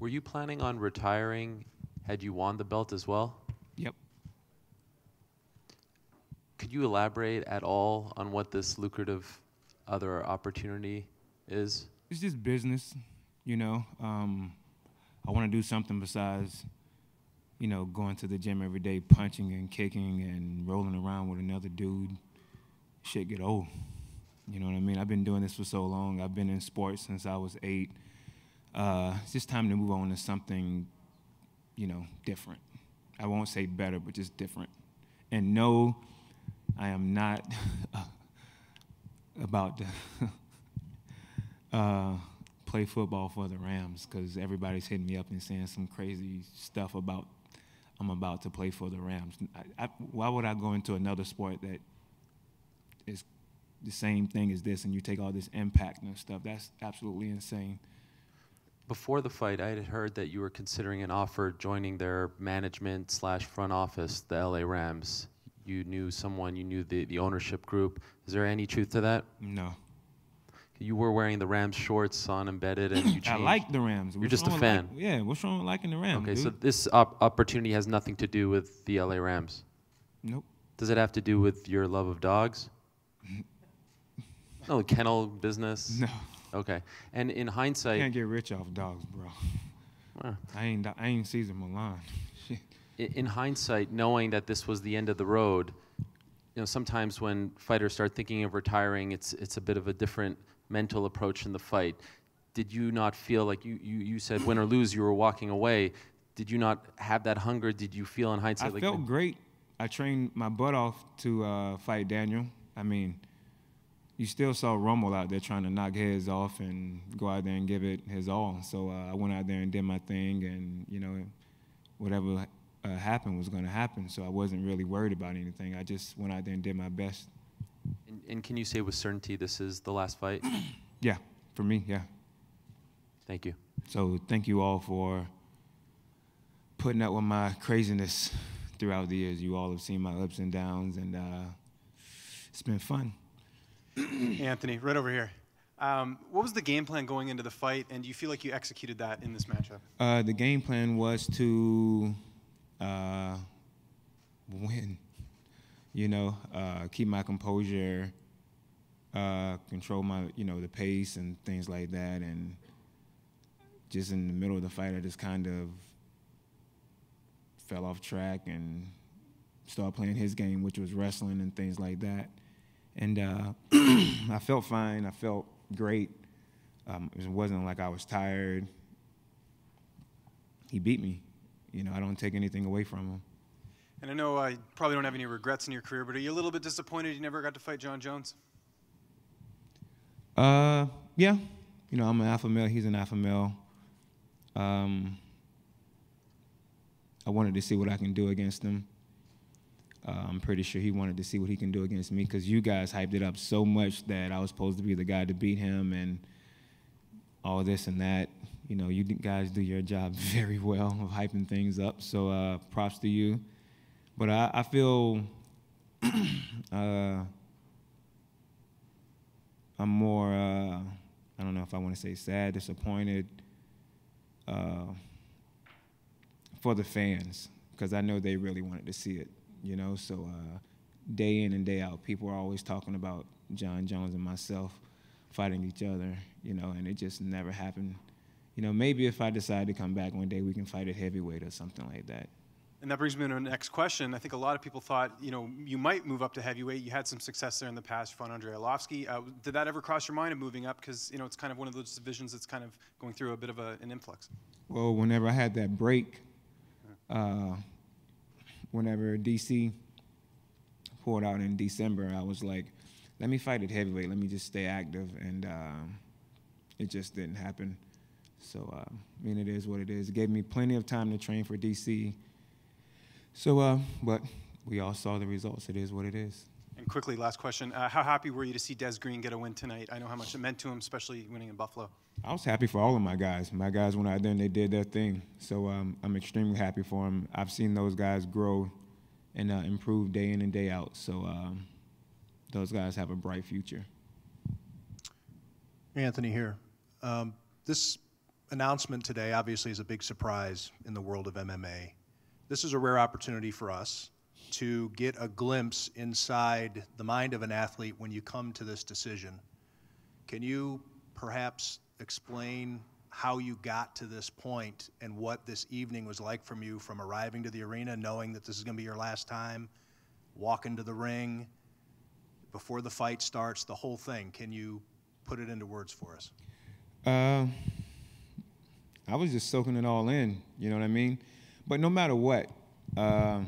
Were you planning on retiring had you won the belt as well? Yep. Could you elaborate at all on what this lucrative other opportunity is? It's just business, you know. I want to do something besides, you know, going to the gym every day, punching and kicking and rolling around with another dude. Shit get old. You know what I mean? I've been doing this for so long. I've been in sports since I was 8. It's just time to move on to something, you know, different. I won't say better, but just different. And no, I am not about to play football for the Rams, because everybody's hitting me up and saying some crazy stuff about I'm about to play for the Rams. Why would I go into another sport that is the same thing as this and you take all this impact and stuff? That's absolutely insane. Before the fight, I had heard that you were considering an offer joining their management / front office, the LA Rams. You knew someone, you knew the ownership group. Is there any truth to that? No. You were wearing the Rams shorts on Embedded and you changed. I like the Rams. You're just a fan. Yeah, what's wrong with liking the Rams? Okay, dude? so this opportunity has nothing to do with the LA Rams? Nope. Does it have to do with your love of dogs? No, kennel business? No. Okay. And in hindsight... Can't get rich off dogs, bro. Well, I ain't Cesar Milan. Shit. In hindsight, knowing that this was the end of the road, you know, sometimes when fighters start thinking of retiring, it's a bit of a different mental approach in the fight. Did you not feel like you said win or lose, you were walking away? Did you not have that hunger? Did you feel in hindsight I felt great. I trained my butt off to fight Daniel. I mean, you still saw Rommel out there trying to knock heads off and go out there and give it his all. So I went out there and did my thing, and, you know, whatever happened was going to happen. So I wasn't really worried about anything. I just went out there and did my best. And can you say with certainty this is the last fight? Yeah, for me, yeah. Thank you. So thank you all for putting up with my craziness throughout the years. You all have seen my ups and downs, and it's been fun. Anthony, right over here. What was the game plan going into the fight, and do you feel like you executed that in this matchup? The game plan was to win, you know, keep my composure, control my, you know, the pace and things like that. And just in the middle of the fight, I just kind of fell off track and started playing his game, which was wrestling and things like that. And I felt fine. I felt great. It wasn't like I was tired. He beat me. You know, I don't take anything away from him. And I know you probably don't have any regrets in your career, but are you a little bit disappointed you never got to fight John Jones? Yeah. You know, I'm an alpha male. He's an alpha male. I wanted to see what I can do against him. I'm pretty sure he wanted to see what he can do against me, because you guys hyped it up so much that I was supposed to be the guy to beat him and all this and that. You know, you guys do your job very well of hyping things up, so props to you. But I feel I'm more, I don't know if I want to say sad, disappointed for the fans, because I know they really wanted to see it. You know, so day in and day out, people are always talking about John Jones and myself fighting each other, you know, and it just never happened. You know, maybe if I decide to come back one day, we can fight at heavyweight or something like that. And that brings me to the next question. I think a lot of people thought, you know, you might move up to heavyweight. You had some success there in the past. You fought Andrei Arlovsky. Did that ever cross your mind of moving up? Because, you know, it's kind of one of those divisions that's kind of going through a bit of an influx. Well, whenever I had that break, whenever DC pulled out in December, I was like, let me fight at heavyweight. Let me just stay active. And it just didn't happen. So, I mean, it is what it is. It gave me plenty of time to train for DC. So, but we all saw the results. It is what it is. And quickly, last question. How happy were you to see Des Green get a win tonight? I know how much it meant to him, especially winning in Buffalo. I was happy for all of my guys. My guys went out there and they did their thing. So I'm extremely happy for them. I've seen those guys grow and improve day in and day out. So those guys have a bright future. Anthony here. This announcement today obviously is a big surprise in the world of MMA. This is a rare opportunity for us to get a glimpse inside the mind of an athlete when you come to this decision. Can you perhaps explain how you got to this point and what this evening was like from you, from arriving to the arena, knowing that this is going to be your last time, walking to the ring, before the fight starts, the whole thing? Can you put it into words for us? I was just soaking it all in, you know what I mean? But no matter what, I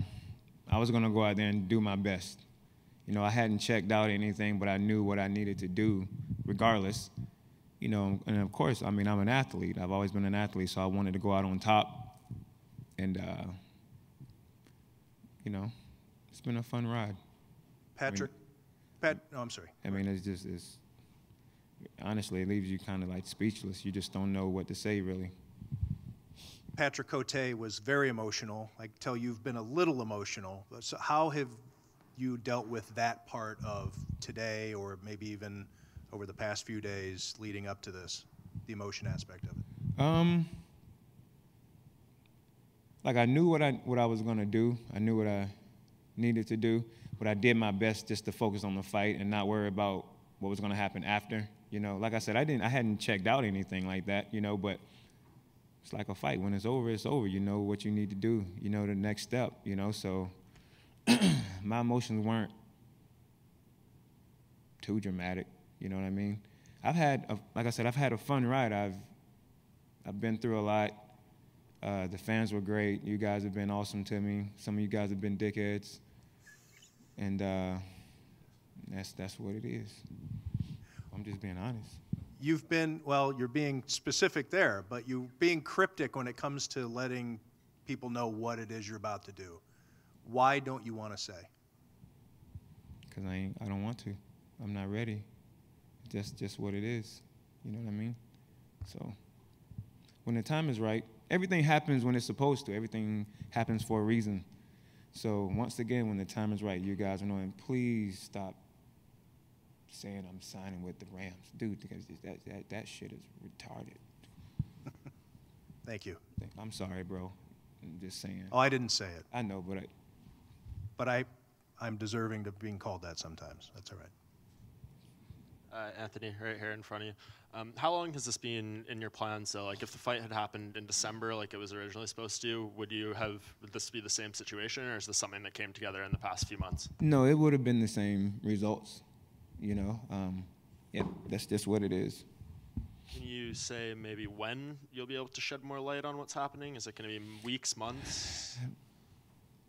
was going to go out there and do my best. You know, I hadn't checked out anything, but I knew what I needed to do regardless. You know, and of course, I mean, I'm an athlete. I've always been an athlete, so I wanted to go out on top. And, you know, it's been a fun ride. Patrick? No, I'm sorry. I mean, honestly, it leaves you kind of like speechless. You just don't know what to say, really. Patrick Cote was very emotional. I can tell you've been a little emotional. So how have you dealt with that part of today, or maybe even over the past few days leading up to this, the emotion aspect of it? Like I knew what I was gonna do. I knew what I needed to do, but I did my best just to focus on the fight and not worry about what was gonna happen after. You know, like I said, I hadn't checked out anything like that. You know, but it's like a fight. When it's over, it's over. You know what you need to do. You know the next step. You know, so my emotions weren't too dramatic. You know what I mean? Like I said, I've had a fun ride. I've been through a lot. The fans were great. You guys have been awesome to me. Some of you guys have been dickheads, and that's what it is. I'm just being honest. You've been, well, you're being specific there, but you're being cryptic when it comes to letting people know what it is you're about to do. Why don't you want to say? Because I don't want to. I'm not ready. That's just what it is. You know what I mean? So when the time is right, everything happens when it's supposed to. Everything happens for a reason. So once again, when the time is right, you guys are knowing, please stop saying I'm signing with the Rams. Dude, because that shit is retarded. Thank you. I'm sorry, bro. I'm just saying. Oh, I didn't say it. I know, but I'm deserving of being called that sometimes. That's all right. Anthony, right here in front of you. How long has this been in your plans? So, like, if the fight had happened in December, like it was originally supposed to, would this be the same situation, or is this something that came together in the past few months? No, it would have been the same results. You know, yeah, that's just what it is. Can you say maybe when you'll be able to shed more light on what's happening? Is it going to be weeks, months?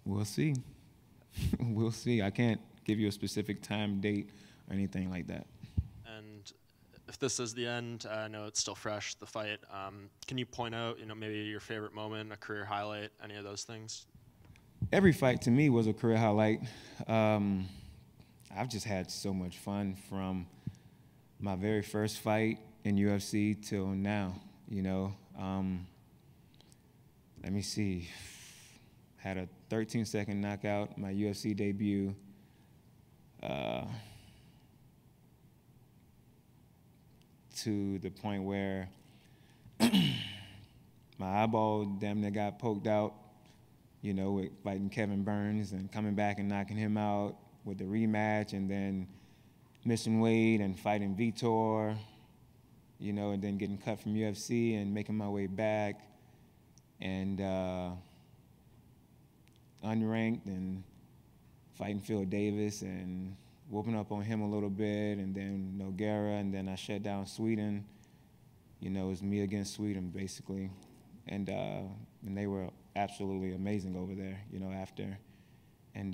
We'll see. We'll see. I can't give you a specific time, date, or anything like that. And if this is the end, I know it's still fresh, the fight. Can you point out, you know, maybe your favorite moment, a career highlight, any of those things? Every fight to me was a career highlight. I've just had so much fun from my very first fight in UFC till now, you know. Let me see. Had a 13-second knockout, my UFC debut. To the point where my eyeball damn near got poked out, you know, with fighting Kevin Burns and coming back and knocking him out with the rematch, and then missing weight and fighting Vitor, you know, and then getting cut from UFC and making my way back, and unranked and fighting Phil Davis and whooping up on him a little bit, and then Nogueira, and then I shut down Sweden. You know, it was me against Sweden, basically. And they were absolutely amazing over there, you know, after. And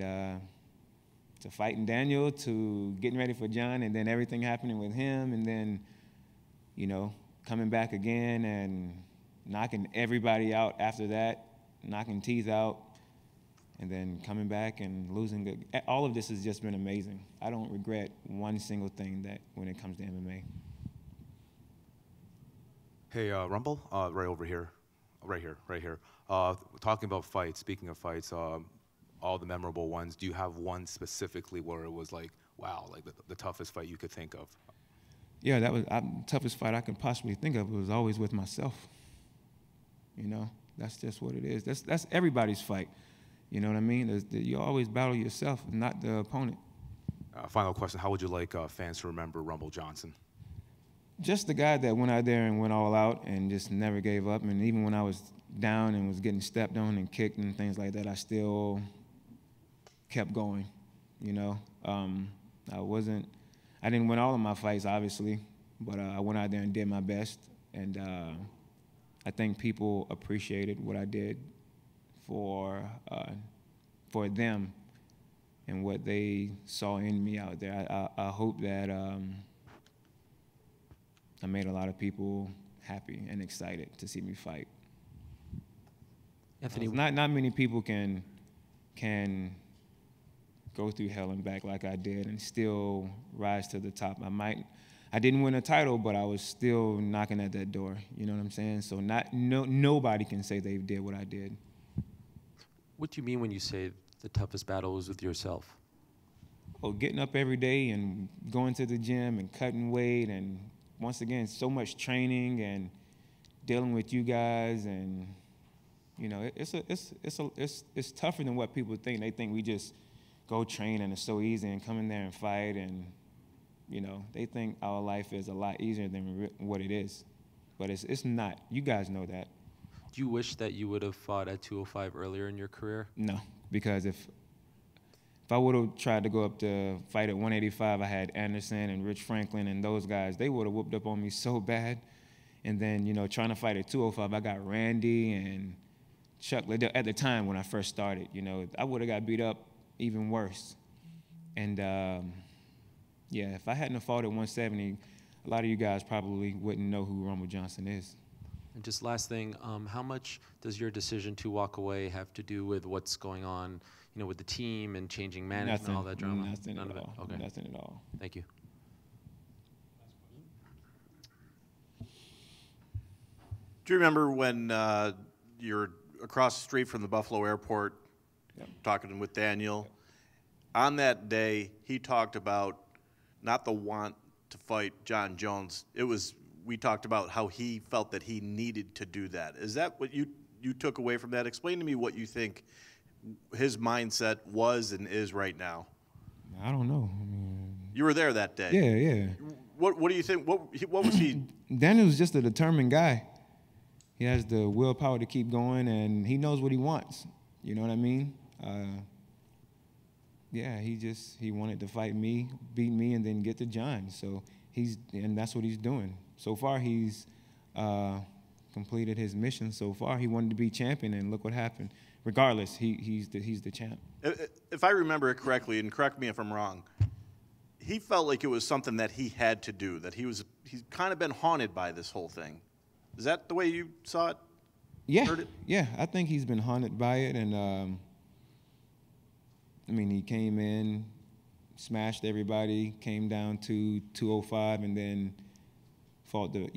to fighting Daniel, to getting ready for John, and then everything happening with him, and then, you know, coming back again and knocking everybody out after that, knocking teeth out, and then coming back and losing. All of this has just been amazing. I don't regret one single thing that when it comes to MMA. Hey, Rumble, right over here, right here. Talking about fights, speaking of fights, all the memorable ones, do you have one specifically where it was like, wow, like the toughest fight you could think of? Yeah, that was the toughest fight I could possibly think of. It was always with myself. You know, that's just what it is. That's everybody's fight. You know what I mean? You always battle yourself, not the opponent. Final question: how would you like fans to remember Rumble Johnson? Just the guy that went out there and went all out and just never gave up. And even when I was down and was getting stepped on and kicked and things like that, I still kept going. You know, I didn't win all of my fights, obviously, but I went out there and did my best. And I think people appreciated what I did for them and what they saw in me out there. I hope that I made a lot of people happy and excited to see me fight. Anthony, Not many people can go through hell and back like I did and still rise to the top. I didn't win a title, but I was still knocking at that door. You know what I'm saying? So nobody can say they did what I did. what do you mean when you say the toughest battle was with yourself? Oh, getting up every day and going to the gym and cutting weight, and once again, so much training and dealing with you guys, and you know, it's tougher than what people think. They think we just go train and it's so easy and come in there and fight, and you know, they think our life is a lot easier than what it is, but it's not. You guys know that. Do you wish that you would have fought at 205 earlier in your career? No, because if I would have tried to go up to fight at 185, I had Anderson and Rich Franklin and those guys. They would have whooped up on me so bad. And then, you know, trying to fight at 205, I got Randy and Chuck Liddell at the time when I first started. You know, I would have got beat up even worse. And, yeah, if I hadn't fought at 170, a lot of you guys probably wouldn't know who Rumble Johnson is. And just last thing, how much does your decision to walk away have to do with what's going on, you know, with the team and changing management and all that drama? Nothing None at of it. all. Okay. Nothing at all. Thank you. Do you remember when you're across the street from the Buffalo airport talking with Daniel? On that day, he talked about not the want to fight John Jones. We talked about how he felt that he needed to do that. Is that what you took away from that? Explain to me what you think his mindset was and is right now. I don't know. I mean, you were there that day. Yeah, yeah. What do you think? What was he? Daniel's just a determined guy. He has the willpower to keep going, and he knows what he wants. You know what I mean? Yeah, he wanted to fight me, beat me, and then get to John. So and that's what he's doing. So far, he's completed his mission. So far, he wanted to be champion, and look what happened. Regardless, he's the champ. If I remember it correctly, and correct me if I'm wrong, he felt like it was something that he had to do. That he's kind of been haunted by this whole thing. Is that the way you saw it? Yeah, heard it? Yeah. I think he's been haunted by it, and I mean, he came in, smashed everybody, came down to 205, and then fought the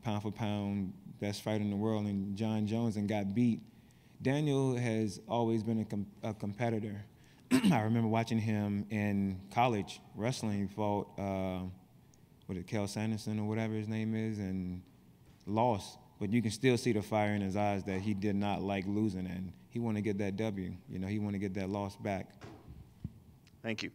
pound for pound best fighter in the world, and John Jones, and got beat. Daniel has always been a competitor. I remember watching him in college wrestling. He fought, Kel Sanderson or whatever his name is, and lost. But you can still see the fire in his eyes that he did not like losing, and he wanted to get that W. You know, he wanted to get that loss back. Thank you.